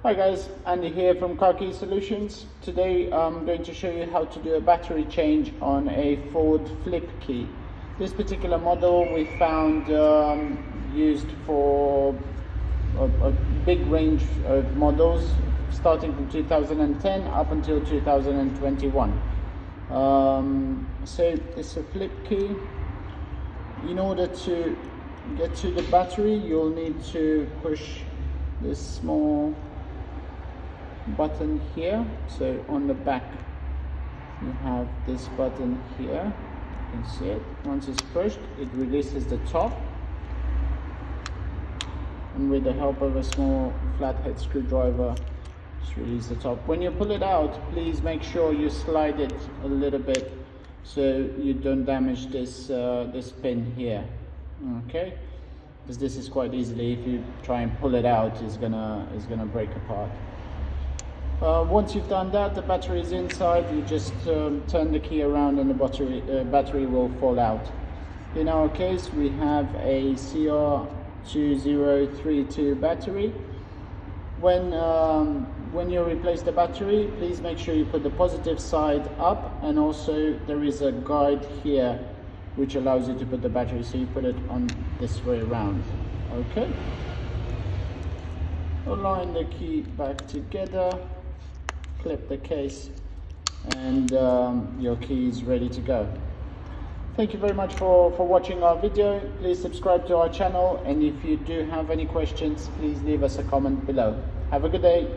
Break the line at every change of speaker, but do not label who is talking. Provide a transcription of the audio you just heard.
Hi guys, Andy here from Car Key Solutions. Today I'm going to show you how to do a battery change on a Ford flip key. This particular model we found used for a big range of models starting from 2010 up until 2021. So it's a flip key. In order to get to the battery, you'll need to push this small button here. So on the back you have this button here, you can see it. Once it's pushed, it releases the top, and with the help of a small flathead screwdriver just release the top. When you pull it out, please make sure you slide it a little bit so you don't damage this this pin here, okay, because this is quite easily, if you try and pull it out, it's gonna break apart. Once you've done that, the battery is inside. You just turn the key around and the battery will fall out. In our case, we have a CR2032 battery. When you replace the battery, please make sure you put the positive side up, and also there is a guide here which allows you to put the battery, so you put it on this way around, okay? Align the key back together, clip the case, and your key is ready to go. Thank you very much for watching our video. Please subscribe to our channel, and if you do have any questions, please leave us a comment below. Have a good day.